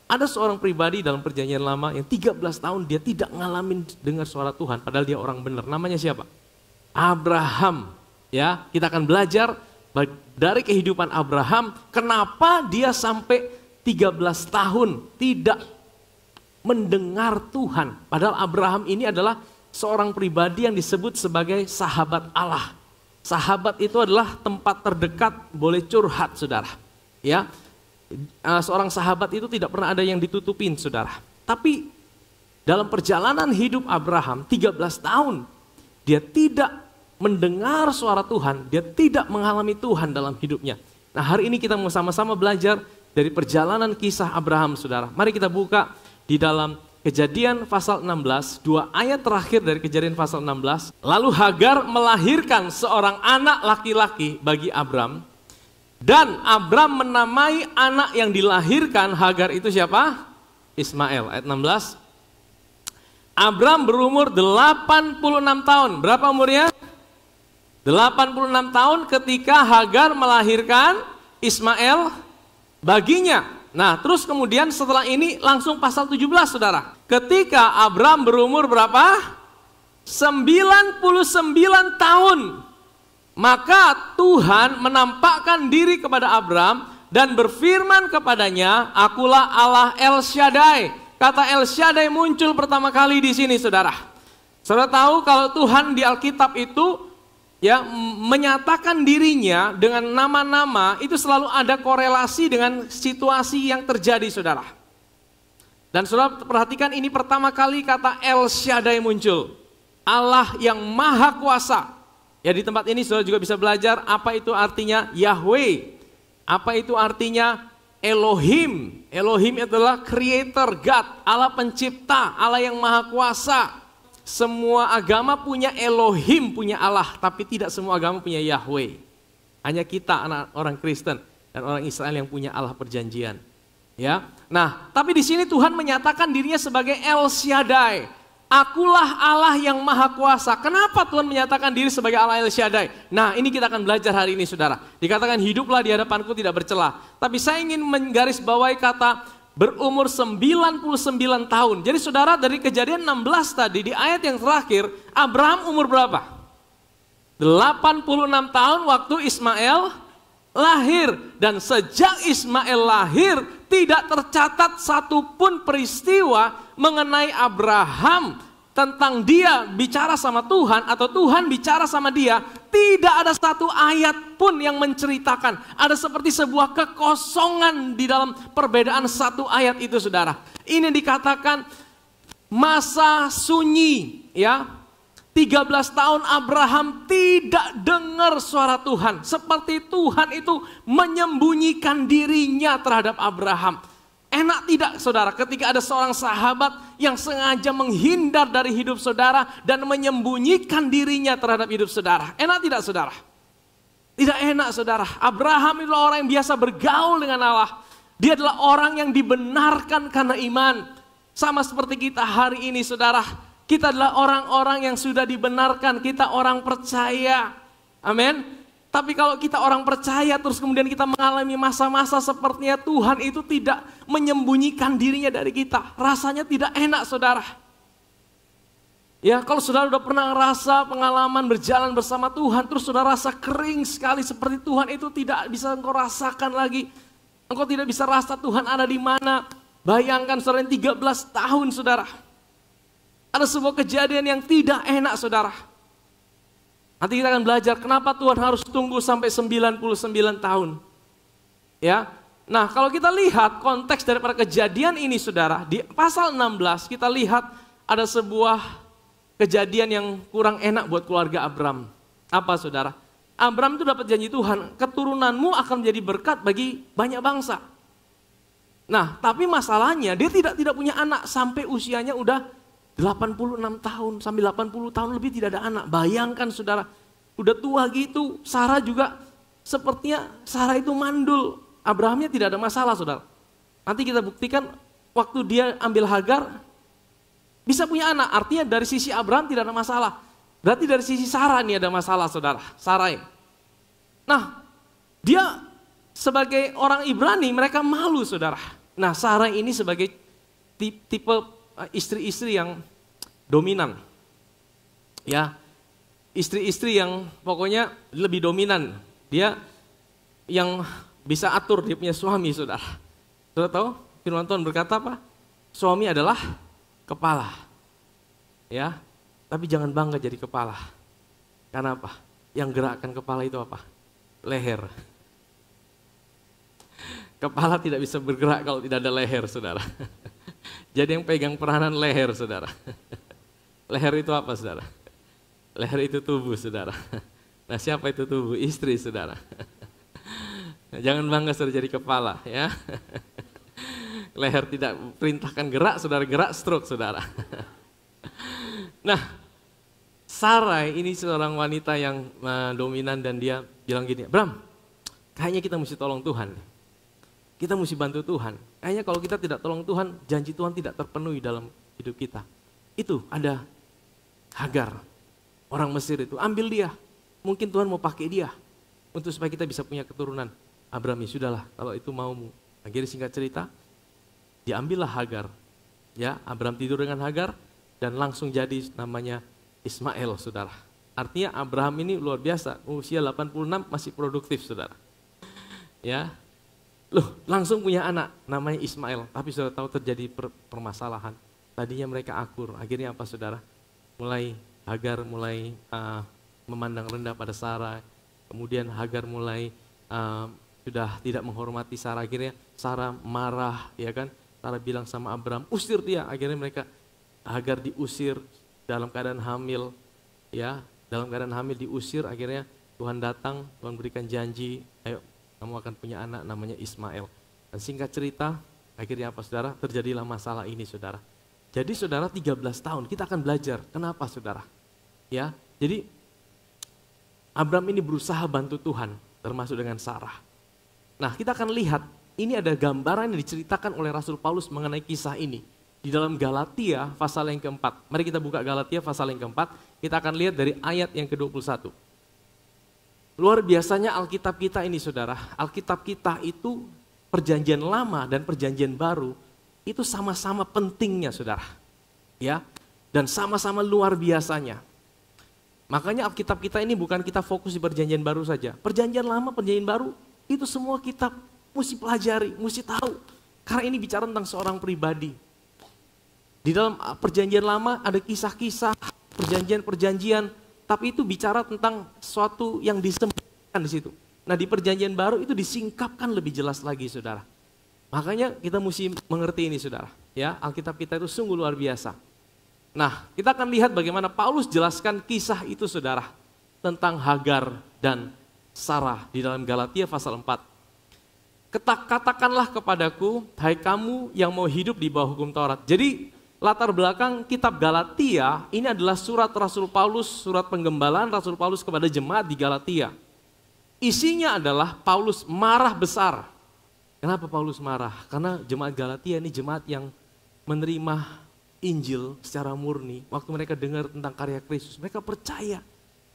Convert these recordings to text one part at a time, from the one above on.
Ada seorang pribadi dalam perjanjian lama yang 13 tahun dia tidak ngalamin dengar suara Tuhan, padahal dia orang benar. Namanya siapa? Abraham. Ya, kita akan belajar dari kehidupan Abraham, kenapa dia sampai 13 tahun tidak mendengar Tuhan. Padahal Abraham ini adalah seorang pribadi yang disebut sebagai sahabat Allah. Sahabat itu adalah tempat terdekat boleh curhat, saudara. Ya, seorang sahabat itu tidak pernah ada yang ditutupin, saudara. Tapi dalam perjalanan hidup Abraham 13 tahun, dia tidak mendengar suara Tuhan, dia tidak mengalami Tuhan dalam hidupnya. Nah, hari ini kita mau sama-sama belajar dari perjalanan kisah Abraham, saudara. Mari kita buka di dalam Kejadian pasal 16, 2 ayat terakhir dari Kejadian pasal 16. Lalu Hagar melahirkan seorang anak laki-laki bagi Abram. Dan Abram menamai anak yang dilahirkan Hagar itu siapa? Ismail. Ayat 16. Abram berumur 86 tahun. Berapa umurnya? 86 tahun ketika Hagar melahirkan Ismail baginya. Nah, terus kemudian setelah ini langsung pasal 17, saudara. Ketika Abram berumur berapa? 99 tahun. Maka Tuhan menampakkan diri kepada Abram dan berfirman kepadanya, "Akulah Allah El Shaddai." Kata El Shaddai muncul pertama kali di sini, saudara. Saudara tahu kalau Tuhan di Alkitab itu ya menyatakan dirinya dengan nama-nama, itu selalu ada korelasi dengan situasi yang terjadi, saudara. Dan saudara perhatikan, ini pertama kali kata El Shaddai muncul. Allah yang maha kuasa. Ya, di tempat ini saudara juga bisa belajar apa itu artinya Yahweh. Apa itu artinya Elohim. Elohim adalah creator God, Allah pencipta, Allah yang maha kuasa. Semua agama punya Elohim, punya Allah, tapi tidak semua agama punya Yahweh. Hanya kita anak orang Kristen dan orang Israel yang punya Allah perjanjian. Ya. Nah, tapi di sini Tuhan menyatakan dirinya sebagai El Shaddai. Akulah Allah yang maha kuasa. Kenapa Tuhan menyatakan diri sebagai Allah El Shaddai? Nah, ini kita akan belajar hari ini, saudara. Dikatakan hiduplah di hadapanku tidak bercela. Tapi saya ingin menggarisbawahi kata berumur 99 tahun. Jadi saudara, dari Kejadian 16 tadi di ayat yang terakhir, Abraham umur berapa? 86 tahun waktu Ismail lahir. Dan sejak Ismail lahir tidak tercatat satupun peristiwa mengenai Abraham tentang dia bicara sama Tuhan atau Tuhan bicara sama dia. Tidak ada satu ayat pun yang menceritakan. Ada seperti sebuah kekosongan di dalam perbedaan satu ayat itu, saudara. Ini dikatakan masa sunyi, ya. 13 tahun Abraham tidak dengar suara Tuhan. Seperti Tuhan itu menyembunyikan dirinya terhadap Abraham. Enak tidak, saudara, ketika ada seorang sahabat yang sengaja menghindar dari hidup saudara dan menyembunyikan dirinya terhadap hidup saudara. Enak tidak, saudara? Tidak enak, saudara. Abraham adalah orang yang biasa bergaul dengan Allah. Dia adalah orang yang dibenarkan karena iman. Sama seperti kita hari ini, saudara. Kita adalah orang-orang yang sudah dibenarkan. Kita orang percaya. Amin. Tapi kalau kita orang percaya terus kemudian kita mengalami masa-masa sepertinya, Tuhan itu tidak menyembunyikan dirinya dari kita. Rasanya tidak enak, saudara. Ya, kalau saudara sudah pernah ngerasa pengalaman berjalan bersama Tuhan, terus saudara rasa kering sekali seperti Tuhan itu tidak bisa engkau rasakan lagi. Engkau tidak bisa rasa Tuhan ada di mana. Bayangkan saudara, 13 tahun, saudara. Ada sebuah kejadian yang tidak enak, saudara. Nanti kita akan belajar kenapa Tuhan harus tunggu sampai 99 tahun. Ya. Nah, kalau kita lihat konteks daripada kejadian ini, saudara, di pasal 16 kita lihat ada sebuah kejadian yang kurang enak buat keluarga Abram. Apa, saudara? Abram itu dapat janji Tuhan, keturunanmu akan menjadi berkat bagi banyak bangsa. Nah, tapi masalahnya dia tidak punya anak sampai usianya udah 86 tahun, sampai 80 tahun lebih tidak ada anak. Bayangkan, saudara, udah tua gitu. Sarah juga sepertinya Sarah itu mandul. Abrahamnya tidak ada masalah, saudara. Nanti kita buktikan waktu dia ambil Hagar bisa punya anak. Artinya dari sisi Abraham tidak ada masalah. Berarti dari sisi Sarah ini ada masalah, saudara. Sarai. Nah, dia sebagai orang Ibrani mereka malu, saudara. Nah, Sarah ini sebagai tipe istri-istri yang dominan. Ya, istri-istri yang pokoknya lebih dominan. Dia yang bisa atur dia punya suami, saudara. Saudara tahu firman Tuhan berkata apa? Suami adalah kepala. Ya, tapi jangan bangga jadi kepala. Karena apa? Yang gerakkan kepala itu apa? Leher. Kepala tidak bisa bergerak kalau tidak ada leher, saudara. Jadi yang pegang peranan leher, saudara. Leher itu apa, saudara? Leher itu tubuh, saudara. Nah, siapa itu tubuh? Istri, saudara. Jangan bangga sudah jadi kepala, ya. Leher tidak perintahkan gerak, saudara, gerak stroke, saudara. Nah, Sarai ini seorang wanita yang dominan dan dia bilang gini, Bram, kayaknya kita mesti tolong Tuhan. Kita mesti bantu Tuhan. Kayaknya kalau kita tidak tolong Tuhan, janji Tuhan tidak terpenuhi dalam hidup kita. Itu ada Hagar, orang Mesir itu, ambil dia. Mungkin Tuhan mau pakai dia untuk supaya kita bisa punya keturunan. Abraham, ya sudahlah, kalau itu maumu. Akhirnya singkat cerita, diambillah Hagar. Ya, Abraham tidur dengan Hagar dan langsung jadi namanya Ismail, saudara. Artinya Abraham ini luar biasa, usia 86 masih produktif, saudara. Ya, loh langsung punya anak namanya Ismail. Tapi saudara tahu terjadi permasalahan. Tadinya mereka akur, akhirnya apa, saudara? Mulai Hagar mulai memandang rendah pada Sarah. Kemudian Hagar mulai sudah tidak menghormati Sarah. Akhirnya Sarah marah, ya kan? Sarah bilang sama Abraham, usir dia. Akhirnya Hagar diusir dalam keadaan hamil, ya, dalam keadaan hamil diusir. Akhirnya Tuhan datang, Tuhan berikan janji, ayo kamu akan punya anak namanya Ismail. Dan singkat cerita, akhirnya apa, saudara? Terjadilah masalah ini, saudara. Jadi saudara 13 tahun kita akan belajar. Kenapa, saudara? Ya, jadi Abraham ini berusaha bantu Tuhan, termasuk dengan Sarah. Nah, kita akan lihat ini ada gambaran yang diceritakan oleh Rasul Paulus mengenai kisah ini. Di dalam Galatia pasal yang keempat. Mari kita buka Galatia pasal yang keempat. Kita akan lihat dari ayat yang ke-21. Luar biasanya Alkitab kita ini, saudara. Alkitab kita itu perjanjian lama dan perjanjian baru itu sama-sama pentingnya, saudara. Ya, dan sama-sama luar biasanya. Makanya Alkitab kita ini bukan kita fokus di perjanjian baru saja. Perjanjian lama, perjanjian baru, itu semua kita mesti pelajari, mesti tahu. Karena ini bicara tentang seorang pribadi. Di dalam perjanjian lama ada kisah-kisah, perjanjian-perjanjian, tapi itu bicara tentang sesuatu yang disembunyikan di situ. Nah, di perjanjian baru itu disingkapkan lebih jelas lagi, saudara. Makanya kita mesti mengerti ini, saudara. Ya, Alkitab kita itu sungguh luar biasa. Nah, kita akan lihat bagaimana Paulus jelaskan kisah itu, saudara, tentang Hagar dan Sarah di dalam Galatia pasal 4. Katakanlah kepadaku, hai kamu yang mau hidup di bawah hukum Taurat. Jadi latar belakang kitab Galatia ini adalah surat Rasul Paulus, surat penggembalaan Rasul Paulus kepada jemaat di Galatia. Isinya adalah Paulus marah besar. Kenapa Paulus marah? Karena jemaat Galatia ini jemaat yang menerima Injil secara murni. Waktu mereka dengar tentang karya Kristus, mereka percaya,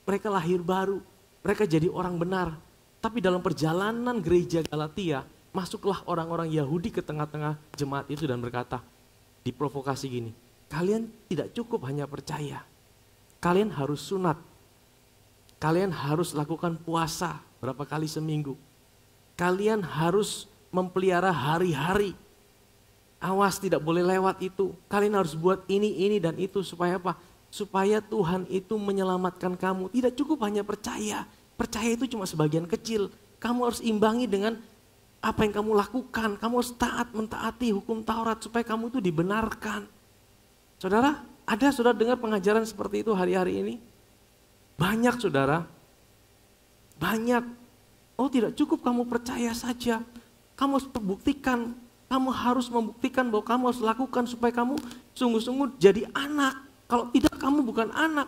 mereka lahir baru, mereka jadi orang benar. Tapi dalam perjalanan gereja Galatia, masuklah orang-orang Yahudi ke tengah-tengah jemaat itu dan berkata, diprovokasi gini, kalian tidak cukup hanya percaya, kalian harus sunat, kalian harus lakukan puasa berapa kali seminggu, kalian harus memelihara hari-hari, awas tidak boleh lewat itu, kalian harus buat ini dan itu, supaya apa? Supaya Tuhan itu menyelamatkan kamu. Tidak cukup hanya percaya, percaya itu cuma sebagian kecil, kamu harus imbangi dengan apa yang kamu lakukan, kamu harus mentaati hukum Taurat supaya kamu itu dibenarkan. Saudara, ada saudara dengar pengajaran seperti itu hari-hari ini? Banyak, saudara. Banyak. Oh, tidak cukup kamu percaya saja. Kamu harus membuktikan, kamu harus membuktikan bahwa kamu harus lakukan supaya kamu sungguh-sungguh jadi anak. Kalau tidak, kamu bukan anak.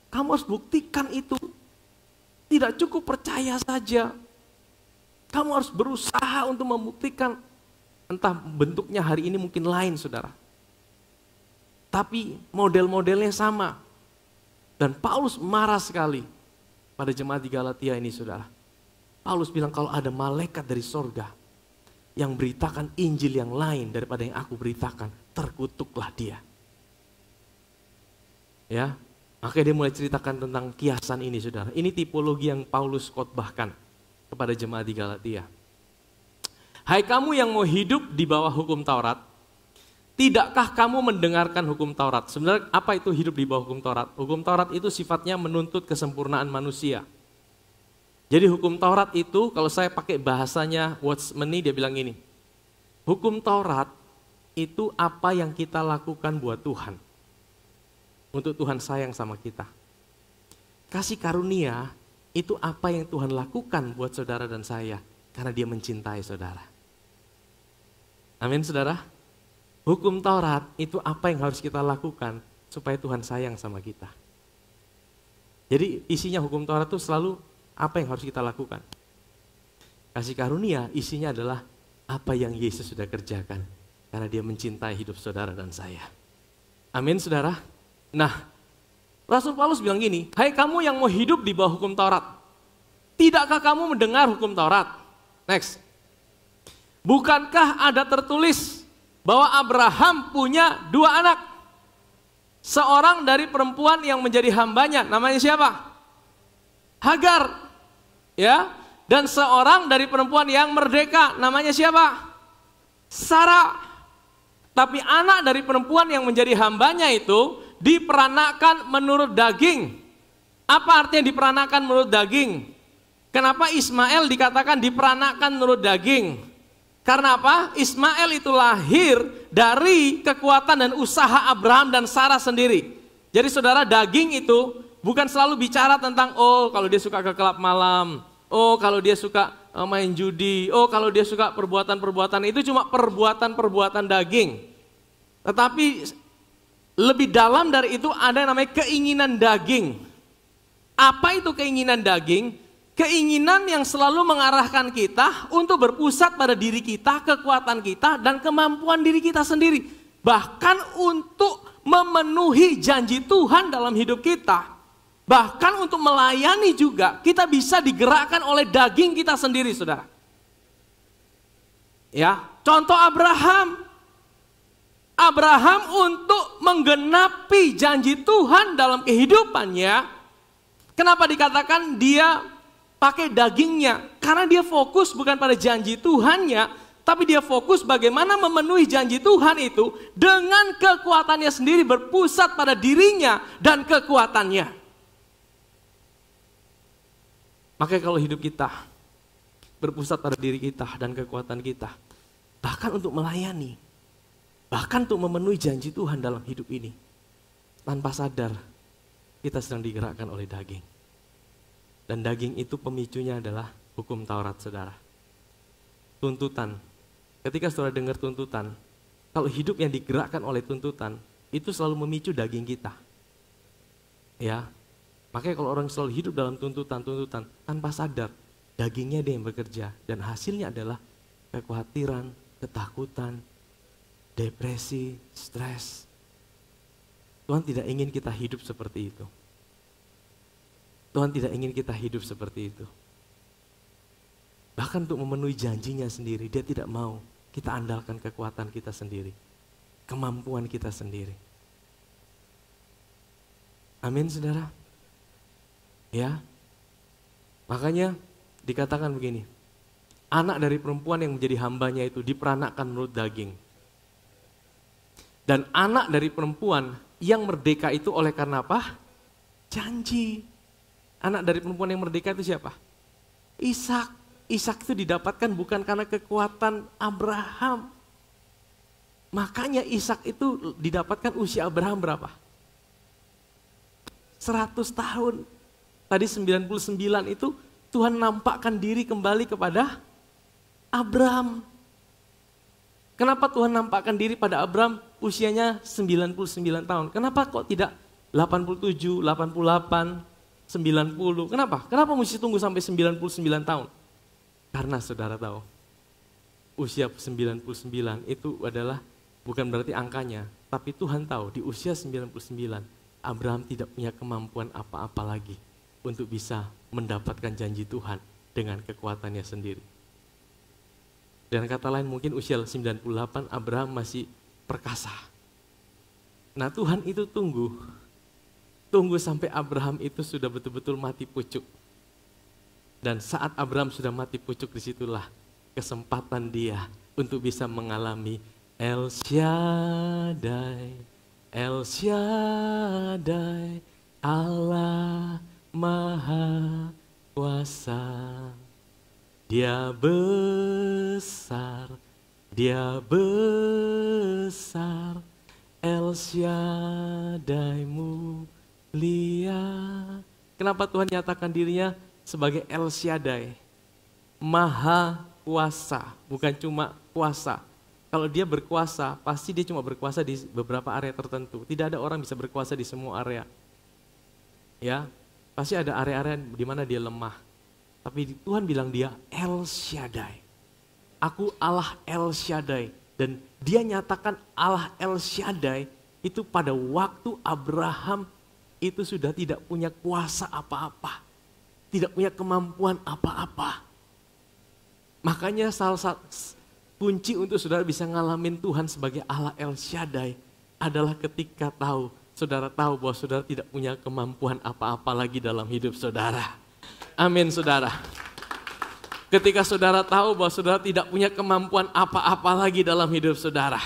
Kamu harus buktikan itu. Tidak cukup percaya saja. Kamu harus berusaha untuk membuktikan, entah bentuknya hari ini mungkin lain, saudara. Tapi model-modelnya sama. Dan Paulus marah sekali pada jemaat di Galatia ini, saudara. Paulus bilang kalau ada malaikat dari sorga, yang beritakan Injil yang lain daripada yang aku beritakan, terkutuklah dia. Ya, makanya dia mulai ceritakan tentang kiasan ini, saudara. Ini tipologi yang Paulus khotbahkan kepada jemaat di Galatia. Hai kamu yang mau hidup di bawah hukum Taurat, tidakkah kamu mendengarkan hukum Taurat? Sebenarnya apa itu hidup di bawah hukum Taurat? Hukum Taurat itu sifatnya menuntut kesempurnaan manusia. Jadi hukum Taurat itu, kalau saya pakai bahasanya Watchmeni, dia bilang gini, hukum Taurat itu apa yang kita lakukan buat Tuhan. Untuk Tuhan sayang sama kita. Kasih karunia itu apa yang Tuhan lakukan buat saudara dan saya, karena dia mencintai saudara. Amin saudara. Hukum Taurat itu apa yang harus kita lakukan supaya Tuhan sayang sama kita. Jadi isinya hukum Taurat itu selalu apa yang harus kita lakukan. Kasih karunia isinya adalah apa yang Yesus sudah kerjakan. Karena dia mencintai hidup saudara dan saya. Amin saudara. Nah, Rasul Paulus bilang gini, hai kamu yang mau hidup di bawah hukum Taurat, tidakkah kamu mendengar hukum Taurat? Next. Bukankah ada tertulis bahwa Abraham punya 2 anak? Seorang dari perempuan yang menjadi hambanya, namanya siapa? Hagar. Ya, dan seorang dari perempuan yang merdeka, namanya siapa? Sarah. Tapi anak dari perempuan yang menjadi hambanya itu diperanakan menurut daging. Apa artinya diperanakan menurut daging? Kenapa Ismail dikatakan diperanakan menurut daging? Karena apa? Ismail itu lahir dari kekuatan dan usaha Abraham dan Sarah sendiri. Jadi saudara, daging itu bukan selalu bicara tentang, oh kalau dia suka ke klub malam, oh kalau dia suka main judi, oh kalau dia suka perbuatan-perbuatan, itu cuma perbuatan-perbuatan daging. Tetapi lebih dalam dari itu ada yang namanya keinginan daging. Apa itu keinginan daging? Keinginan yang selalu mengarahkan kita untuk berpusat pada diri kita, kekuatan kita, dan kemampuan diri kita sendiri. Bahkan untuk memenuhi janji Tuhan dalam hidup kita. Bahkan untuk melayani juga, kita bisa digerakkan oleh daging kita sendiri, saudara. Ya, contoh Abraham. Abraham untuk menggenapi janji Tuhan dalam kehidupannya. Kenapa dikatakan dia pakai dagingnya? Karena dia fokus bukan pada janji Tuhannya, tapi dia fokus bagaimana memenuhi janji Tuhan itu dengan kekuatannya sendiri, berpusat pada dirinya dan kekuatannya. Makanya kalau hidup kita berpusat pada diri kita dan kekuatan kita, bahkan untuk melayani, bahkan untuk memenuhi janji Tuhan dalam hidup ini, tanpa sadar kita sedang digerakkan oleh daging. Dan daging itu pemicunya adalah hukum Taurat, saudara. Tuntutan. Ketika saudara dengar tuntutan, kalau hidup yang digerakkan oleh tuntutan, itu selalu memicu daging kita. Ya, makanya kalau orang selalu hidup dalam tuntutan-tuntutan, tanpa sadar, dagingnya dia yang bekerja. Dan hasilnya adalah kekhawatiran, ketakutan, depresi, stres. Tuhan tidak ingin kita hidup seperti itu. Tuhan tidak ingin kita hidup seperti itu. Bahkan untuk memenuhi janjinya sendiri, dia tidak mau kita andalkan kekuatan kita sendiri, kemampuan kita sendiri. Amin, saudara. Ya, makanya dikatakan begini, anak dari perempuan yang menjadi hambanya itu diperanakkan menurut daging. Dan anak dari perempuan yang merdeka itu oleh karena apa? Janji. Anak dari perempuan yang merdeka itu siapa? Ishak. Ishak itu didapatkan bukan karena kekuatan Abraham. Makanya Ishak itu didapatkan usia Abraham berapa? 100 tahun. Tadi 99 itu Tuhan nampakkan diri kembali kepada Abraham. Kenapa Tuhan nampakkan diri pada Abraham usianya 99 tahun? Kenapa kok tidak 87, 88, 90? Kenapa? Kenapa mesti tunggu sampai 99 tahun? Karena saudara tahu, usia 99 itu adalah bukan berarti angkanya, tapi Tuhan tahu di usia 99 Abraham tidak punya kemampuan apa-apa lagi untuk bisa mendapatkan janji Tuhan dengan kekuatannya sendiri. Dengan kata lain mungkin usia 98 Abraham masih perkasa. Nah Tuhan itu tunggu sampai Abraham itu sudah betul-betul mati pucuk. Dan saat Abraham sudah mati pucuk, disitulah kesempatan dia untuk bisa mengalami El Shaddai, El Shaddai, Allah Maha Kuasa. Dia besar, El Shaddai mulia. Kenapa Tuhan nyatakan dirinya sebagai El Shaddai? Maha kuasa, bukan cuma kuasa. Kalau dia berkuasa, pasti dia cuma berkuasa di beberapa area tertentu. Tidak ada orang bisa berkuasa di semua area. Ya, pasti ada area-area di mana dia lemah. Tapi Tuhan bilang dia El Shaddai. Aku Allah El Shaddai. Dan dia nyatakan Allah El Shaddai itu pada waktu Abraham itu sudah tidak punya kuasa apa-apa. Tidak punya kemampuan apa-apa. Makanya salah satu kunci untuk saudara bisa ngalamin Tuhan sebagai Allah El Shaddai adalah ketika saudara tahu bahwa saudara tidak punya kemampuan apa-apa lagi dalam hidup saudara. Amin saudara. Ketika saudara tahu bahwa saudara tidak punya kemampuan apa-apa lagi dalam hidup saudara.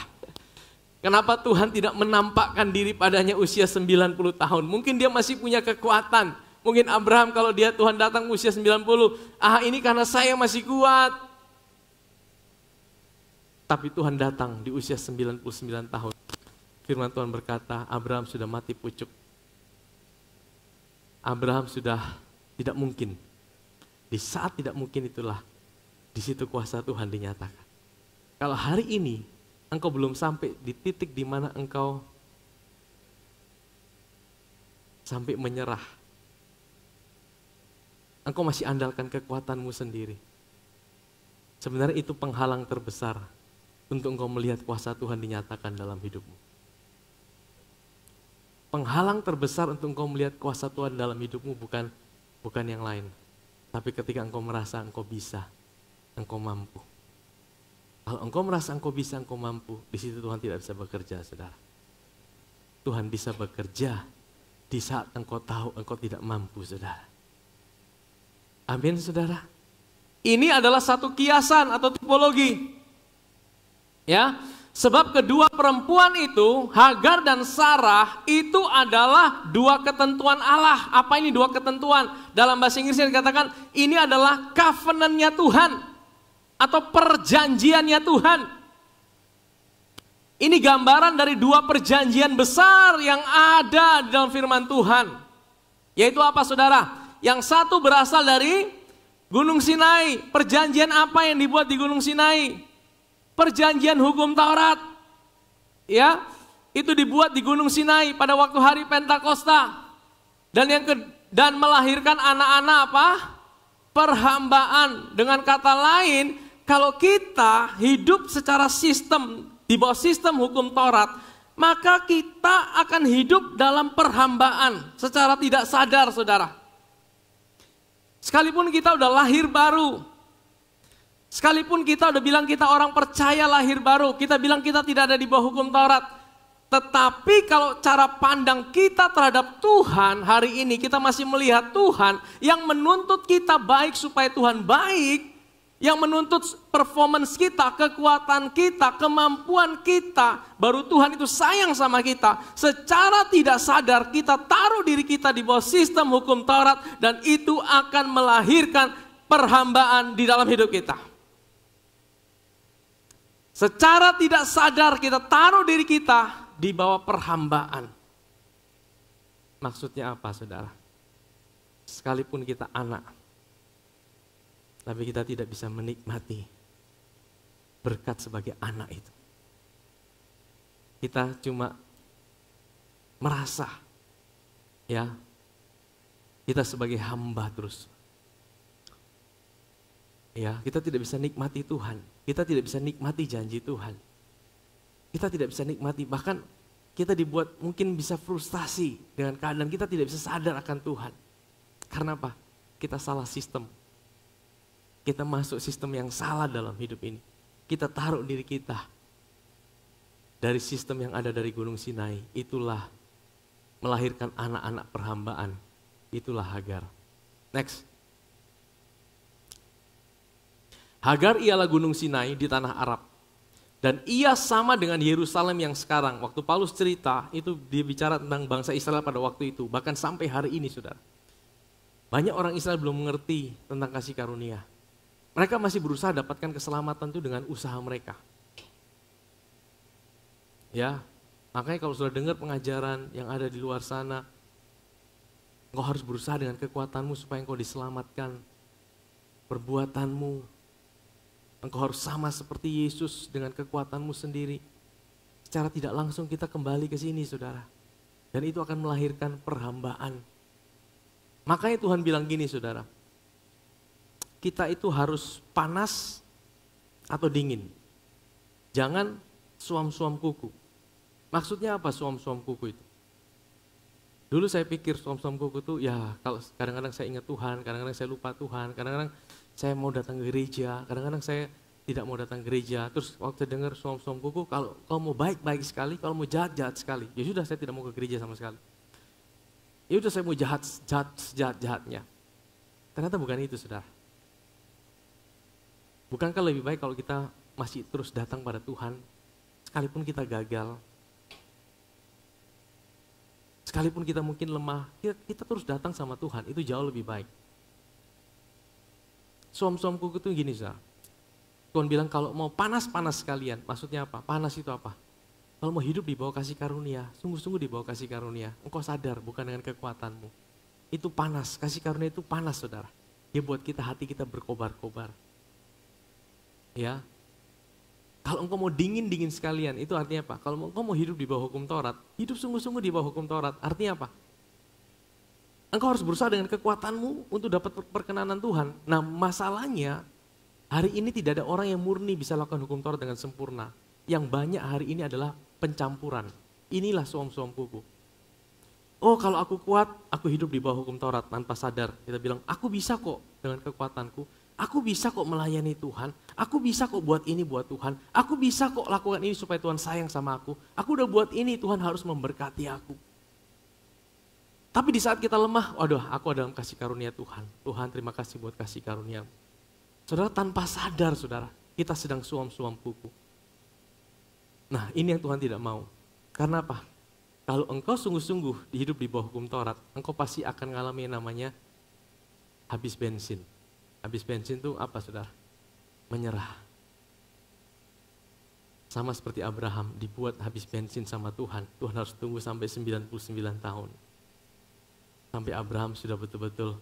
Kenapa Tuhan tidak menampakkan diri padanya usia 90 tahun? Mungkin dia masih punya kekuatan. Mungkin Abraham kalau Tuhan datang usia 90, ini karena saya masih kuat. Tapi Tuhan datang di usia 99 tahun. Firman Tuhan berkata, Abraham sudah mati pucuk. Abraham sudah tidak mungkin. Di saat tidak mungkin itulah, di situ kuasa Tuhan dinyatakan. Kalau hari ini, engkau belum sampai di titik di mana engkau sampai menyerah. Engkau masih andalkan kekuatanmu sendiri. Sebenarnya itu penghalang terbesar untuk engkau melihat kuasa Tuhan dinyatakan dalam hidupmu. Penghalang terbesar untuk engkau melihat kuasa Tuhan dalam hidupmu bukan yang lain. Tapi ketika engkau merasa engkau bisa, engkau mampu. Kalau engkau merasa engkau bisa, engkau mampu, di situ Tuhan tidak bisa bekerja, saudara. Tuhan bisa bekerja di saat engkau tahu engkau tidak mampu, saudara. Amin, saudara. Ini adalah satu kiasan atau tipologi. Ya, sebab kedua perempuan itu, Hagar dan Sarah, itu adalah dua ketentuan Allah. Apa ini dua ketentuan? Dalam bahasa Inggrisnya dikatakan, ini adalah covenant-nya Tuhan. Atau perjanjiannya Tuhan. Ini gambaran dari dua perjanjian besar yang ada dalam firman Tuhan. Yaitu apa saudara? Yang satu berasal dari Gunung Sinai. Perjanjian apa yang dibuat di Gunung Sinai? Perjanjian hukum Taurat, ya, itu dibuat di Gunung Sinai pada waktu hari Pentakosta, dan melahirkan anak-anak apa? Perhambaan. Dengan kata lain, kalau kita hidup secara sistem di bawah sistem hukum Taurat, maka kita akan hidup dalam perhambaan secara tidak sadar, saudara. Sekalipun kita udah lahir baru. Sekalipun kita udah bilang kita orang percaya lahir baru, kita bilang kita tidak ada di bawah hukum Taurat. Tetapi kalau cara pandang kita terhadap Tuhan hari ini, kita masih melihat Tuhan yang menuntut kita baik supaya Tuhan baik, yang menuntut performance kita, kekuatan kita, kemampuan kita, baru Tuhan itu sayang sama kita. Secara tidak sadar kita taruh diri kita di bawah sistem hukum Taurat dan itu akan melahirkan perhambaan di dalam hidup kita. Secara tidak sadar kita taruh diri kita di bawah perhambaan. Maksudnya apa, saudara? Sekalipun kita anak, tapi kita tidak bisa menikmati berkat sebagai anak itu. Kita cuma merasa, ya, kita sebagai hamba terus. Ya, kita tidak bisa nikmati Tuhan. Kita tidak bisa nikmati janji Tuhan. Kita tidak bisa nikmati, bahkan kita dibuat mungkin bisa frustasi dengan keadaan kita tidak bisa sadar akan Tuhan. Karena apa? Kita salah sistem. Kita masuk sistem yang salah dalam hidup ini. kita taruh diri kita dari sistem yang ada dari Gunung Sinai, itulah melahirkan anak-anak perhambaan. Itulah Hagar. Next. Hagar ialah Gunung Sinai di tanah Arab. Dan ia sama dengan Yerusalem yang sekarang. Waktu Paulus cerita, itu dia bicara tentang bangsa Israel pada waktu itu. Bahkan sampai hari ini, saudara. Banyak orang Israel belum mengerti tentang kasih karunia. Mereka masih berusaha dapatkan keselamatan itu dengan usaha mereka. Ya, makanya kalau sudah dengar pengajaran yang ada di luar sana, engkau harus berusaha dengan kekuatanmu supaya engkau diselamatkan. Perbuatanmu, engkau harus sama seperti Yesus dengan kekuatanmu sendiri. Secara tidak langsung kita kembali ke sini, saudara. Dan itu akan melahirkan perhambaan. Makanya Tuhan bilang gini, saudara. Kita itu harus panas atau dingin. Jangan suam-suam kuku. Maksudnya apa suam-suam kuku itu? Dulu saya pikir suam-suam kuku itu ya kalau kadang-kadang saya ingat Tuhan, kadang-kadang saya lupa Tuhan, kadang-kadang saya mau datang ke gereja, kadang-kadang saya tidak mau datang ke gereja. Terus waktu saya dengar suam-suam kuku, kalau mau baik-baik sekali, kalau mau jahat-jahat sekali. Ya sudah, saya tidak mau ke gereja sama sekali. Ya udah, saya mau jahat-jahatnya. Ternyata bukan itu, saudara. Bukankah lebih baik kalau kita masih terus datang pada Tuhan, sekalipun kita gagal, sekalipun kita mungkin lemah, kita terus datang sama Tuhan, itu jauh lebih baik. Suam-suam kuku itu gini, saudara. Tuhan bilang kalau mau panas-panas sekalian, maksudnya apa? Panas itu apa? Kalau mau hidup di bawah kasih karunia, sungguh-sungguh di bawah kasih karunia, engkau sadar bukan dengan kekuatanmu. Itu panas, kasih karunia itu panas, saudara. Dia buat kita, hati kita berkobar-kobar. Ya, kalau engkau mau dingin-dingin sekalian, itu artinya apa? Kalau engkau mau hidup di bawah hukum Taurat, hidup sungguh-sungguh di bawah hukum Taurat, artinya apa? Engkau harus berusaha dengan kekuatanmu untuk dapat perkenanan Tuhan. Nah, masalahnya hari ini tidak ada orang yang murni bisa lakukan hukum Taurat dengan sempurna. Yang banyak hari ini adalah pencampuran. Inilah suam-suam kuku. Oh, kalau aku kuat, aku hidup di bawah hukum Taurat tanpa sadar. Kita bilang, aku bisa kok dengan kekuatanku. Aku bisa kok melayani Tuhan. Aku bisa kok buat ini buat Tuhan. Aku bisa kok lakukan ini supaya Tuhan sayang sama aku. Aku udah buat ini, Tuhan harus memberkati aku. Tapi di saat kita lemah, waduh, aku dalam kasih karunia Tuhan. Tuhan, terima kasih buat kasih karunia. Saudara, tanpa sadar, saudara, kita sedang suam-suam kuku. Nah, ini yang Tuhan tidak mau. Karena apa? Kalau engkau sungguh-sungguh hidup di bawah hukum Taurat, engkau pasti akan mengalami yang namanya habis bensin. Habis bensin itu apa, saudara? Menyerah. Sama seperti Abraham, dibuat habis bensin sama Tuhan. Tuhan harus tunggu sampai 99 tahun. Sampai Abraham sudah betul-betul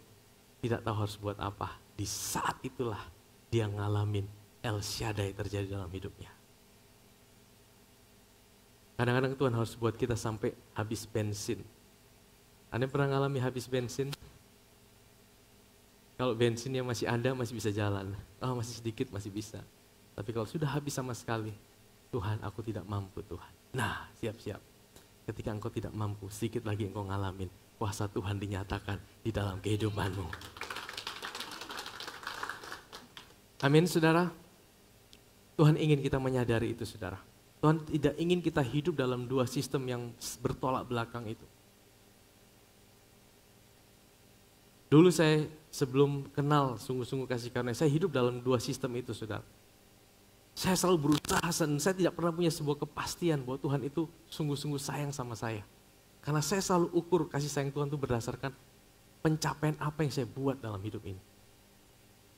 tidak tahu harus buat apa. Di saat itulah dia ngalamin El Shaddai terjadi dalam hidupnya. Kadang-kadang Tuhan harus buat kita sampai habis bensin. Anda pernah ngalami habis bensin? Kalau bensinnya masih ada, masih bisa jalan. Oh, masih sedikit, masih bisa. Tapi kalau sudah habis sama sekali, Tuhan, aku tidak mampu, Tuhan. Nah, siap-siap. Ketika engkau tidak mampu, sedikit lagi engkau ngalamin. Kuasa Tuhan dinyatakan di dalam kehidupanmu. Amin, saudara. Tuhan ingin kita menyadari itu, saudara. Tuhan tidak ingin kita hidup dalam dua sistem yang bertolak belakang itu. Dulu saya sebelum kenal sungguh-sungguh kasih karunia, saya hidup dalam dua sistem itu, saudara. Saya selalu berusaha, saya tidak pernah punya sebuah kepastian bahwa Tuhan itu sungguh-sungguh sayang sama saya. Karena saya selalu ukur kasih sayang Tuhan itu berdasarkan pencapaian apa yang saya buat dalam hidup ini.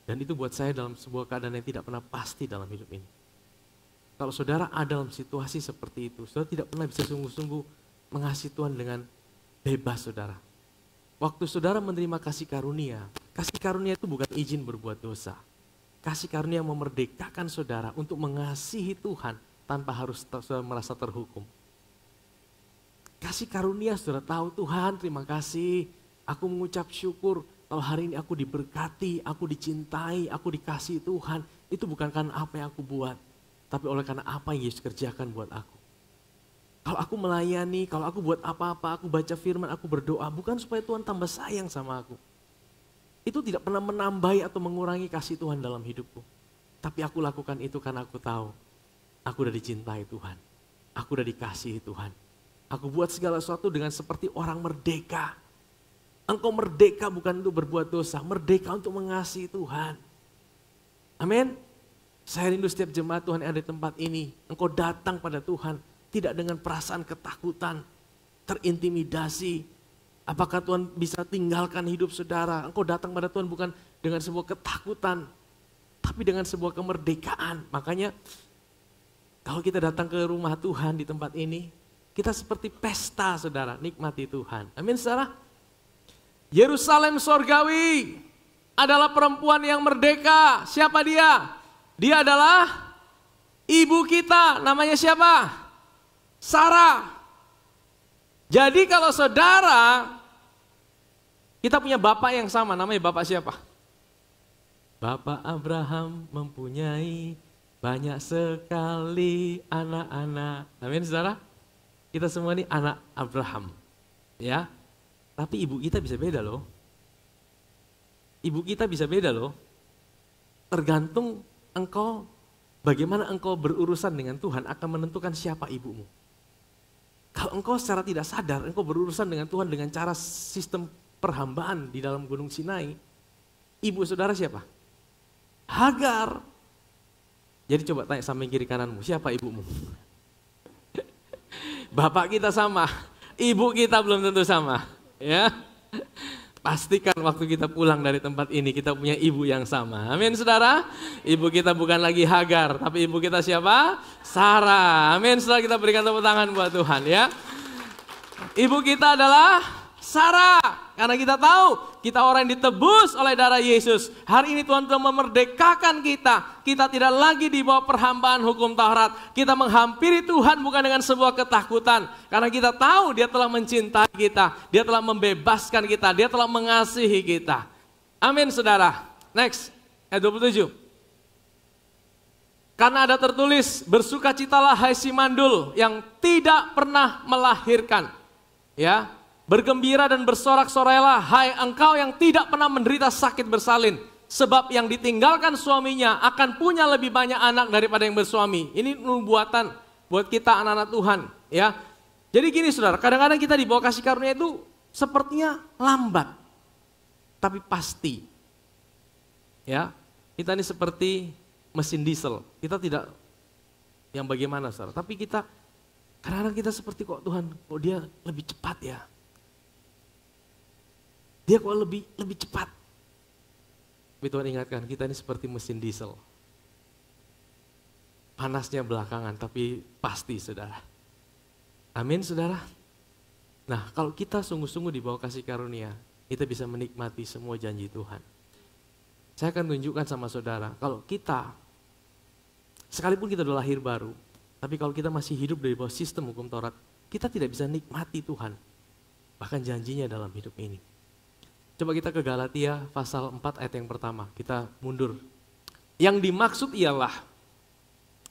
Dan itu buat saya dalam sebuah keadaan yang tidak pernah pasti dalam hidup ini. Kalau saudara ada dalam situasi seperti itu, saudara tidak pernah bisa sungguh-sungguh mengasihi Tuhan dengan bebas, saudara. Waktu saudara menerima kasih karunia itu bukan izin berbuat dosa. Kasih karunia memerdekakan saudara untuk mengasihi Tuhan tanpa harus saudara merasa terhukum. Kasih karunia saudara tahu, Tuhan terima kasih, aku mengucap syukur kalau hari ini aku diberkati, aku dicintai, aku dikasihi Tuhan. Itu bukan karena apa yang aku buat, tapi oleh karena apa yang Yesus kerjakan buat aku. Kalau aku melayani, kalau aku buat apa-apa, aku baca firman, aku berdoa, bukan supaya Tuhan tambah sayang sama aku. Itu tidak pernah menambahi atau mengurangi kasih Tuhan dalam hidupku. Tapi aku lakukan itu karena aku tahu, aku udah dicintai Tuhan. Aku udah dikasihi Tuhan. Aku buat segala sesuatu dengan seperti orang merdeka. Engkau merdeka bukan untuk berbuat dosa, merdeka untuk mengasihi Tuhan. Amin. Saya rindu setiap jemaat Tuhan yang ada di tempat ini. Engkau datang pada Tuhan, tidak dengan perasaan ketakutan, terintimidasi. Apakah Tuhan bisa tinggalkan hidup saudara? Engkau datang pada Tuhan bukan dengan sebuah ketakutan, tapi dengan sebuah kemerdekaan. Makanya kalau kita datang ke rumah Tuhan di tempat ini, kita seperti pesta saudara, nikmati Tuhan. Amin saudara. Yerusalem sorgawi adalah perempuan yang merdeka. Siapa dia? Dia adalah ibu kita. Namanya siapa? Sarah. Jadi kalau saudara, kita punya bapak yang sama. Namanya bapak siapa? Bapak Abraham mempunyai banyak sekali anak-anak. Amin saudara. Kita semua ini anak Abraham. Ya. Tapi ibu kita bisa beda loh. Ibu kita bisa beda loh. Tergantung engkau, bagaimana engkau berurusan dengan Tuhan akan menentukan siapa ibumu. Kalau engkau secara tidak sadar, engkau berurusan dengan Tuhan dengan cara sistem perhambaan di dalam Gunung Sinai, ibu saudara siapa? Hagar. Jadi coba tanya samping kiri kananmu, siapa ibumu? Bapak kita sama, ibu kita belum tentu sama. Ya, pastikan waktu kita pulang dari tempat ini kita punya ibu yang sama. Amin saudara. Ibu kita bukan lagi Hagar, tapi ibu kita siapa? Sarah. Amin saudara, kita berikan tepuk tangan buat Tuhan ya. Ibu kita adalah Sarah. Karena kita tahu kita orang yang ditebus oleh darah Yesus. Hari ini Tuhan telah memerdekakan kita. Kita tidak lagi di bawah perhambaan hukum Taurat. Kita menghampiri Tuhan bukan dengan sebuah ketakutan. Karena kita tahu Dia telah mencintai kita. Dia telah membebaskan kita. Dia telah mengasihi kita. Amin saudara. Next, ayat 27. Karena ada tertulis, bersukacitalah hai si mandul yang tidak pernah melahirkan. Ya. Bergembira dan bersorak-sorailah hai engkau yang tidak pernah menderita sakit bersalin. Sebab yang ditinggalkan suaminya akan punya lebih banyak anak daripada yang bersuami. Ini nubuatan buat kita anak-anak Tuhan. Ya. Jadi gini saudara, kadang-kadang kita di bawah kasih karunia itu sepertinya lambat. Tapi pasti. Ya, kita ini seperti mesin diesel. Kita tidak yang bagaimana saudara. Tapi kita, kadang-kadang kita seperti kok Tuhan, kok dia lebih cepat ya. Dia kok lebih cepat. Tapi Tuhan ingatkan, kita ini seperti mesin diesel. Panasnya belakangan, tapi pasti saudara. Amin saudara. Nah kalau kita sungguh-sungguh di bawah kasih karunia, kita bisa menikmati semua janji Tuhan. Saya akan tunjukkan sama saudara, kalau kita, sekalipun kita sudah lahir baru, tapi kalau kita masih hidup dari bawah sistem hukum Taurat, kita tidak bisa nikmati Tuhan. Bahkan janjinya dalam hidup ini. Coba kita ke Galatia pasal 4 ayat yang pertama, kita mundur. Yang dimaksud ialah,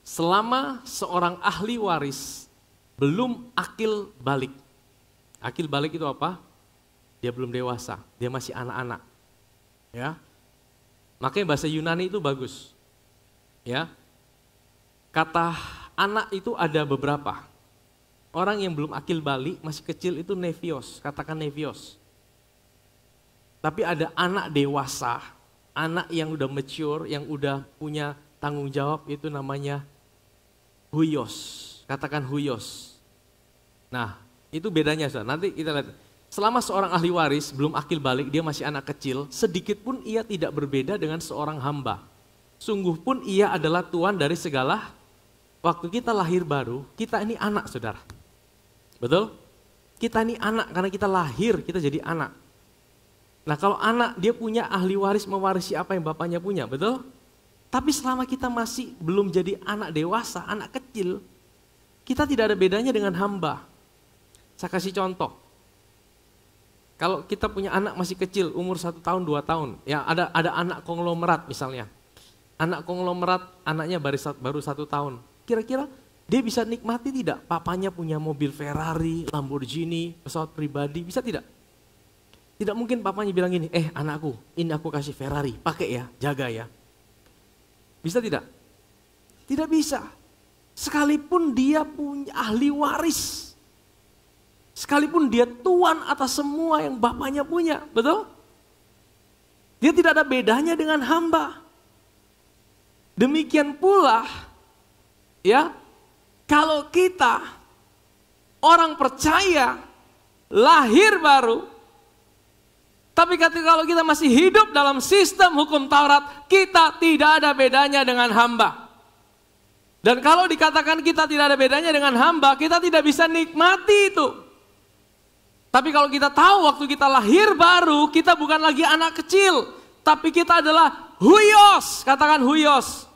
selama seorang ahli waris belum akil balik. Akil balik itu apa? Dia belum dewasa, dia masih anak-anak. Ya. Makanya bahasa Yunani itu bagus. Ya. Kata anak itu ada beberapa. Orang yang belum akil balik, masih kecil itu nevios, katakan nevios. Tapi ada anak dewasa, anak yang udah mature, yang udah punya tanggung jawab, itu namanya huios. Katakan huios. Nah, itu bedanya. Nanti kita lihat. Selama seorang ahli waris belum akil balik, dia masih anak kecil, sedikit pun ia tidak berbeda dengan seorang hamba. Sungguh pun ia adalah tuan dari segala. Waktu kita lahir baru, kita ini anak saudara. Betul? Kita ini anak, karena kita lahir, kita jadi anak. Nah kalau anak dia punya ahli waris mewarisi apa yang bapaknya punya, betul? Tapi selama kita masih belum jadi anak dewasa, anak kecil, kita tidak ada bedanya dengan hamba. Saya kasih contoh. Kalau kita punya anak masih kecil, umur 1 tahun, 2 tahun, ya ada anak konglomerat misalnya. Anak konglomerat, anaknya baru 1 tahun. Kira-kira dia bisa nikmati tidak? Papanya punya mobil Ferrari, Lamborghini, pesawat pribadi, bisa tidak? Tidak mungkin papanya bilang gini, anakku, ini aku kasih Ferrari, pakai ya, jaga ya. Bisa tidak? Tidak bisa. Sekalipun dia punya ahli waris. Sekalipun dia tuan atas semua yang bapaknya punya. Betul? Dia tidak ada bedanya dengan hamba. Demikian pula, ya, kalau kita orang percaya, lahir baru, tapi kalau kita masih hidup dalam sistem hukum Taurat, kita tidak ada bedanya dengan hamba. Dan kalau dikatakan kita tidak ada bedanya dengan hamba, kita tidak bisa nikmati itu. Tapi kalau kita tahu waktu kita lahir baru, kita bukan lagi anak kecil, tapi kita adalah huios, katakan huios.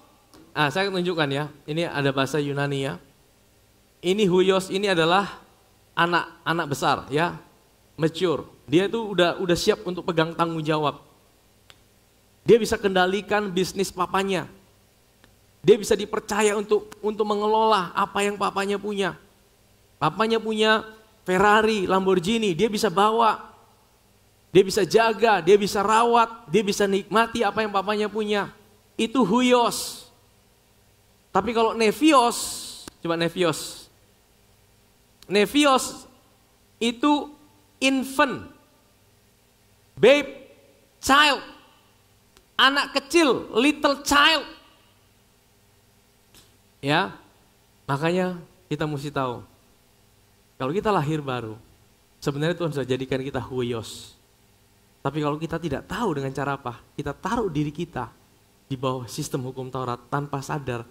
Nah, saya tunjukkan ya, ini ada bahasa Yunani ya. Ini huios, ini adalah anak besar ya, mature. Dia itu udah siap untuk pegang tanggung jawab. Dia bisa kendalikan bisnis papanya. Dia bisa dipercaya untuk mengelola apa yang papanya punya. Papanya punya Ferrari, Lamborghini, dia bisa bawa. Dia bisa jaga, dia bisa rawat, dia bisa nikmati apa yang papanya punya. Itu huios. Tapi kalau nevios, coba nevios. Nevios itu infant, babe, child, anak kecil, little child. Ya, makanya kita mesti tahu, kalau kita lahir baru, sebenarnya Tuhan sudah jadikan kita huios. Tapi kalau kita tidak tahu dengan cara apa, kita taruh diri kita di bawah sistem hukum Taurat tanpa sadar,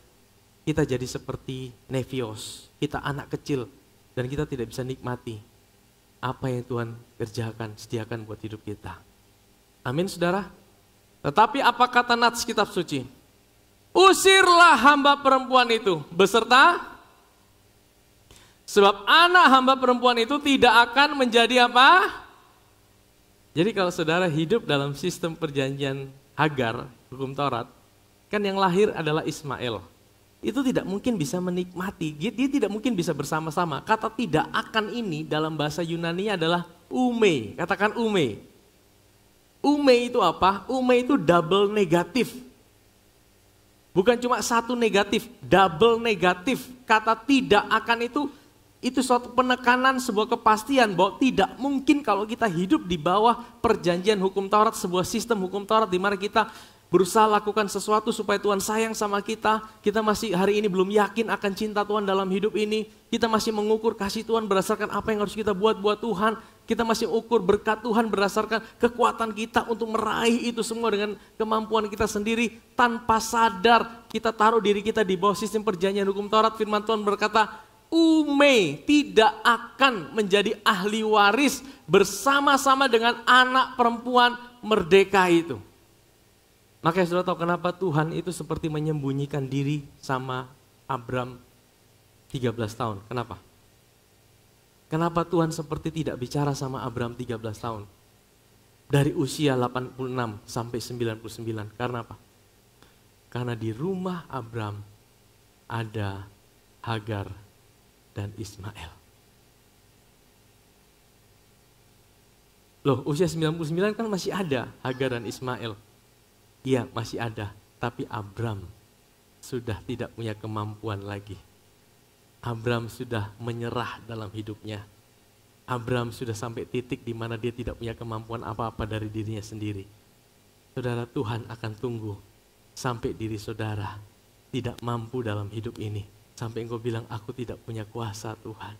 kita jadi seperti nevios, kita anak kecil, dan kita tidak bisa nikmati apa yang Tuhan kerjakan, sediakan buat hidup kita. Amin saudara. Tetapi apa kata nats kitab suci? Usirlah hamba perempuan itu beserta, sebab anak hamba perempuan itu tidak akan menjadi apa? Jadi kalau saudara hidup dalam sistem perjanjian Hagar, hukum Taurat, kan yang lahir adalah Ismail. Itu tidak mungkin bisa menikmati, dia tidak mungkin bisa bersama-sama. Kata tidak akan ini dalam bahasa Yunani adalah ume, katakan ume. Ume itu apa? Ume itu double negatif. Bukan cuma satu negatif, double negatif. Kata tidak akan itu suatu penekanan, sebuah kepastian bahwa tidak mungkin kalau kita hidup di bawah perjanjian hukum Taurat, sebuah sistem hukum Taurat di mana kita berusaha lakukan sesuatu supaya Tuhan sayang sama kita. Kita masih hari ini belum yakin akan cinta Tuhan dalam hidup ini. Kita masih mengukur kasih Tuhan berdasarkan apa yang harus kita buat Tuhan. Kita masih ukur berkat Tuhan berdasarkan kekuatan kita untuk meraih itu semua dengan kemampuan kita sendiri. Tanpa sadar kita taruh diri kita di bawah sistem perjanjian hukum Taurat. Firman Tuhan berkata, ume tidak akan menjadi ahli waris bersama-sama dengan anak perempuan merdeka itu. Makanya saudara tahu kenapa Tuhan itu seperti menyembunyikan diri sama Abram 13 tahun. Kenapa? Kenapa Tuhan seperti tidak bicara sama Abram 13 tahun? Dari usia 86 sampai 99. Karena apa? Karena di rumah Abram ada Hagar dan Ismail. Loh, usia 99 kan masih ada Hagar dan Ismail. Iya, masih ada, tapi Abram sudah tidak punya kemampuan lagi. Abram sudah menyerah dalam hidupnya. Abram sudah sampai titik di mana dia tidak punya kemampuan apa-apa dari dirinya sendiri. Saudara, Tuhan akan tunggu sampai diri saudara tidak mampu dalam hidup ini. Sampai engkau bilang, aku tidak punya kuasa Tuhan.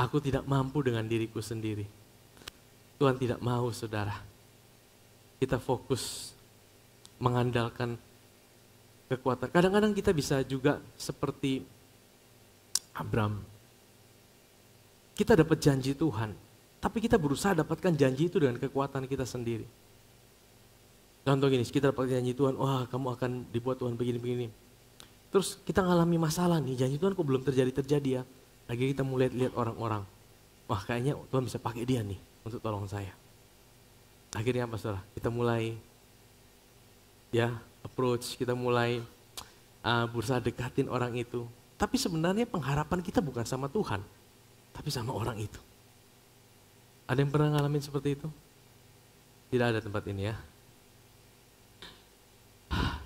Aku tidak mampu dengan diriku sendiri. Tuhan tidak mau saudara, kita fokus mengandalkan kekuatan. Kadang-kadang kita bisa juga seperti Abram. Kita dapat janji Tuhan, tapi kita berusaha dapatkan janji itu dengan kekuatan kita sendiri. Contoh gini, kita dapat janji Tuhan, wah kamu akan dibuat Tuhan begini-begini. Terus kita ngalami masalah nih, janji Tuhan kok belum terjadi ya. Lagi kita mulai lihat orang-orang, wah kayaknya Tuhan bisa pakai dia nih untuk tolong saya. Akhirnya apa saudara? Kita mulai approach, kita mulai berusaha dekatin orang itu. Tapi sebenarnya pengharapan kita bukan sama Tuhan, tapi sama orang itu. Ada yang pernah ngalamin seperti itu? Tidak ada tempat ini ya.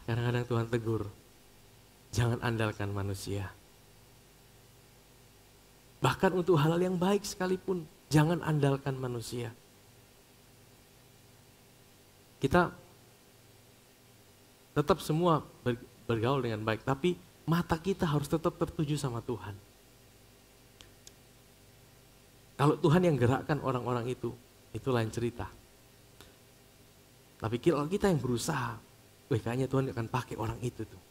Kadang-kadang Tuhan tegur, jangan andalkan manusia. Bahkan untuk hal-hal yang baik sekalipun, jangan andalkan manusia. Kita tetap semua bergaul dengan baik, tapi mata kita harus tetap tertuju sama Tuhan. Kalau Tuhan yang gerakkan orang-orang itu lain cerita. Tapi kalau kita yang berusaha, kayaknya Tuhan akan pakai orang itu tuh.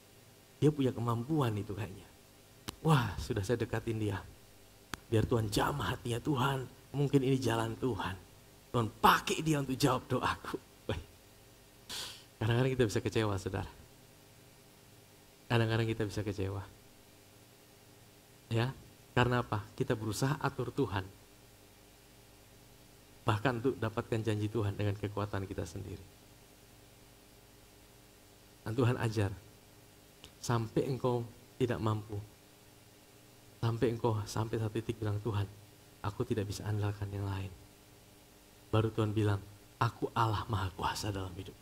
Dia punya kemampuan itu kayaknya. Wah, sudah saya dekatin dia. Biar Tuhan jamah hatinya Tuhan. Mungkin ini jalan Tuhan. Tuhan pakai dia untuk jawab doaku. Kadang-kadang kita bisa kecewa, saudara. Kadang-kadang kita bisa kecewa. Ya, karena apa? Kita berusaha atur Tuhan. Bahkan untuk dapatkan janji Tuhan dengan kekuatan kita sendiri. Dan Tuhan ajar. Sampai engkau tidak mampu. Sampai satu titik bilang, Tuhan, aku tidak bisa andalkan yang lain. Baru Tuhan bilang, aku Allah Maha Kuasa dalam hidup.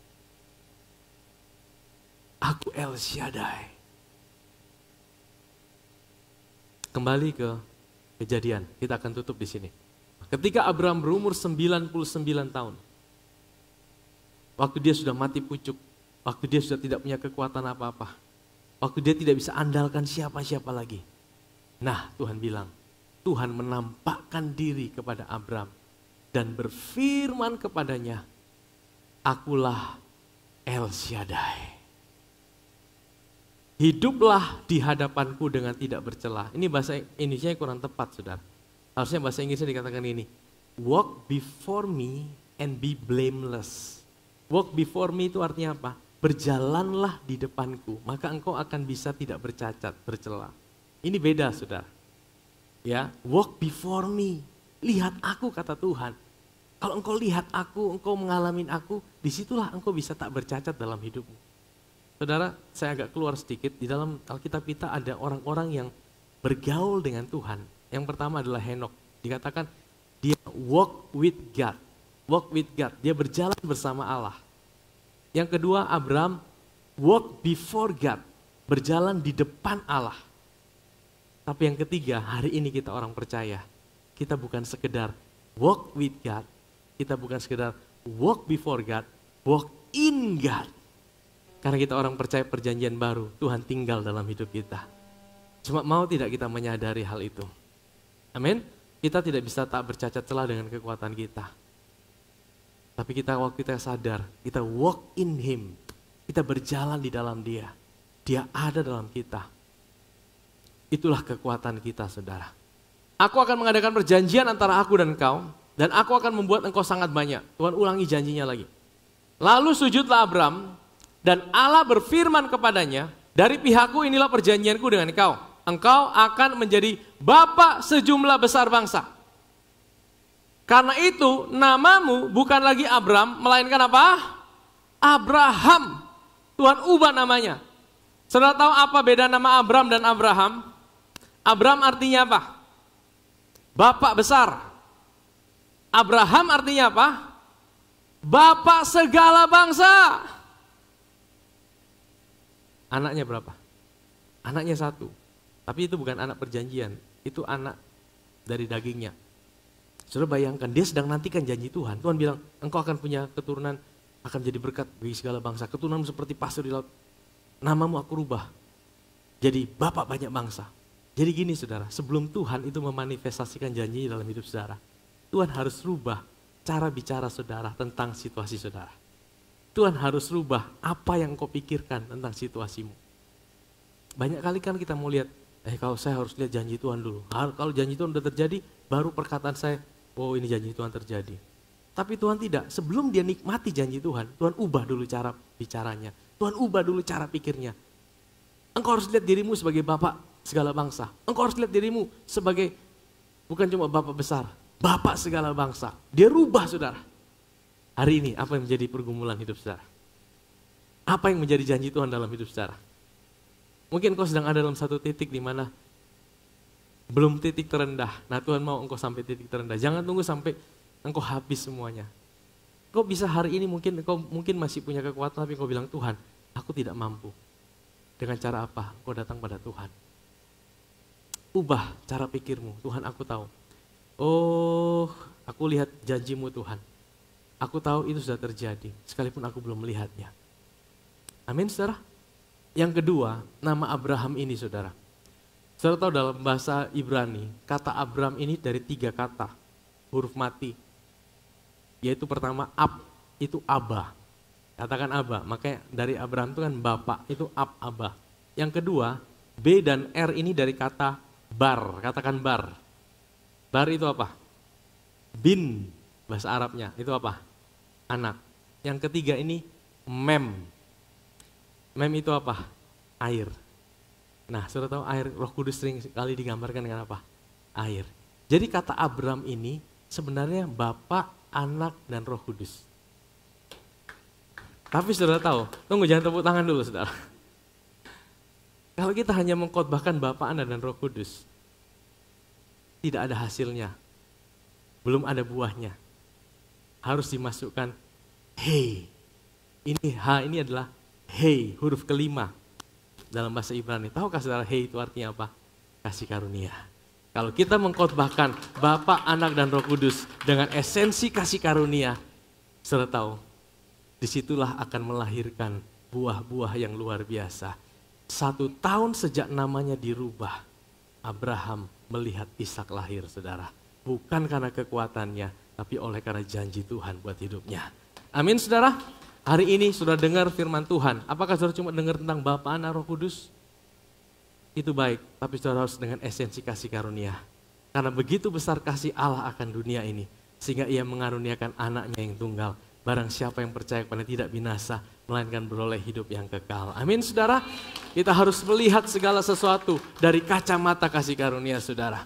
Aku El Shaddai. Kembali ke Kejadian, kita akan tutup di sini. Ketika Abraham berumur 99 tahun, waktu dia sudah mati pucuk, waktu dia sudah tidak punya kekuatan apa-apa, waktu dia tidak bisa andalkan siapa-siapa lagi. Nah, Tuhan bilang, Tuhan menampakkan diri kepada Abraham dan berfirman kepadanya, akulah El Shaddai. Hiduplah di hadapanku dengan tidak bercela. Ini bahasa Indonesia kurang tepat, saudara. Harusnya bahasa Inggrisnya dikatakan ini, walk before me and be blameless. Walk before me itu artinya apa? Berjalanlah di depanku, maka engkau akan bisa tidak bercacat, bercela. Ini beda, saudara. Ya, walk before me. Lihat aku, kata Tuhan. Kalau engkau lihat aku, engkau mengalami aku, disitulah engkau bisa tak bercacat dalam hidupmu. Saudara, saya agak keluar sedikit. Di dalam Alkitab kita ada orang-orang yang bergaul dengan Tuhan. Yang pertama adalah Henok. Dikatakan dia walk with God. Walk with God. Dia berjalan bersama Allah. Yang kedua, Abraham walk before God. Berjalan di depan Allah. Tapi yang ketiga, hari ini kita orang percaya. Kita bukan sekedar walk with God. Kita bukan sekedar walk before God. Walk in God. Karena kita orang percaya perjanjian baru, Tuhan tinggal dalam hidup kita. Cuma mau tidak kita menyadari hal itu. Amin. Kita tidak bisa tak bercacat celah dengan kekuatan kita. Tapi waktu kita sadar, kita walk in Him. Kita berjalan di dalam Dia. Dia ada dalam kita. Itulah kekuatan kita, saudara. Aku akan mengadakan perjanjian antara aku dan engkau, dan aku akan membuat engkau sangat banyak. Tuhan ulangi janjinya lagi. Lalu sujudlah Abraham, dan Allah berfirman kepadanya, dari pihakku inilah perjanjianku dengan engkau. Engkau akan menjadi bapa sejumlah besar bangsa. Karena itu namamu bukan lagi Abram, melainkan apa? Abraham. Tuhan ubah namanya. Saudara tahu apa beda nama Abram dan Abraham? Abram artinya apa? Bapak besar. Abraham artinya apa? Bapak segala bangsa. Anaknya berapa? Anaknya satu. Tapi itu bukan anak perjanjian. Itu anak dari dagingnya. Saudara bayangkan, dia sedang nantikan janji Tuhan. Tuhan bilang, engkau akan punya keturunan, akan jadi berkat bagi segala bangsa. Keturunan seperti pasir di laut. Namamu aku rubah. Jadi bapak banyak bangsa. Jadi gini saudara, sebelum Tuhan itu memanifestasikan janji dalam hidup saudara, Tuhan harus rubah cara bicara saudara tentang situasi saudara. Tuhan harus rubah apa yang kau pikirkan tentang situasimu. Banyak kali kan kita mau lihat, kalau saya harus lihat janji Tuhan dulu. Kalau janji Tuhan udah terjadi, baru perkataan saya, oh ini janji Tuhan terjadi. Tapi Tuhan tidak, sebelum dia nikmati janji Tuhan, Tuhan ubah dulu cara bicaranya. Tuhan ubah dulu cara pikirnya. Engkau harus lihat dirimu sebagai bapak segala bangsa. Engkau harus lihat dirimu sebagai, bukan cuma bapak besar, bapak segala bangsa. Dia rubah saudara. Hari ini apa yang menjadi pergumulan hidup saudara? Apa yang menjadi janji Tuhan dalam hidup saudara? Mungkin engkau sedang ada dalam satu titik di mana belum titik terendah. Nah Tuhan mau engkau sampai titik terendah. Jangan tunggu sampai engkau habis semuanya. Engkau bisa hari ini mungkin engkau masih punya kekuatan tapi engkau bilang Tuhan, aku tidak mampu. Dengan cara apa? Kau datang pada Tuhan. Ubah cara pikirmu, Tuhan aku tahu. Oh, aku lihat janjimu Tuhan. Aku tahu itu sudah terjadi, sekalipun aku belum melihatnya. Amin, saudara. Yang kedua, nama Abraham ini, saudara. Saudara tahu dalam bahasa Ibrani, kata Abram ini dari 3 kata, huruf mati. Yaitu pertama, ab, itu Abba. Katakan Abba, makanya dari Abraham itu kan Bapak, itu ab, Abba. Yang kedua, B dan R ini dari kata bar, katakan bar. Bar itu apa? Bin, bahasa Arabnya, itu apa? Anak. Yang ketiga ini mem. Mem itu apa? Air. Nah, saudara tahu air, Roh Kudus sering sekali digambarkan dengan apa? Air. Jadi kata Abram ini sebenarnya Bapa, Anak, dan Roh Kudus. Tapi saudara tahu, tunggu jangan tepuk tangan dulu saudara. Kalau kita hanya mengkhotbahkan Bapa, Anak, dan Roh Kudus, tidak ada hasilnya. Belum ada buahnya. Harus dimasukkan hey. H ini adalah hey, huruf kelima dalam bahasa Ibrani. Tahukah saudara hey itu artinya apa? Kasih karunia. Kalau kita mengkhotbahkan Bapa, Anak, dan Roh Kudus dengan esensi kasih karunia, saudara tahu, disitulah akan melahirkan buah-buah yang luar biasa. 1 tahun sejak namanya dirubah, Abraham melihat Ishak lahir, saudara. Bukan karena kekuatannya, tapi oleh karena janji Tuhan buat hidupnya. Amin, saudara. Hari ini sudah dengar firman Tuhan. Apakah saudara cuma dengar tentang Bapa, Anak, Roh Kudus? Itu baik, tapi saudara harus dengan esensi kasih karunia. Karena begitu besar kasih Allah akan dunia ini, sehingga ia mengaruniakan anaknya yang tunggal. Barang siapa yang percaya kepada tidak binasa, melainkan beroleh hidup yang kekal. Amin, saudara. Kita harus melihat segala sesuatu dari kacamata kasih karunia, saudara.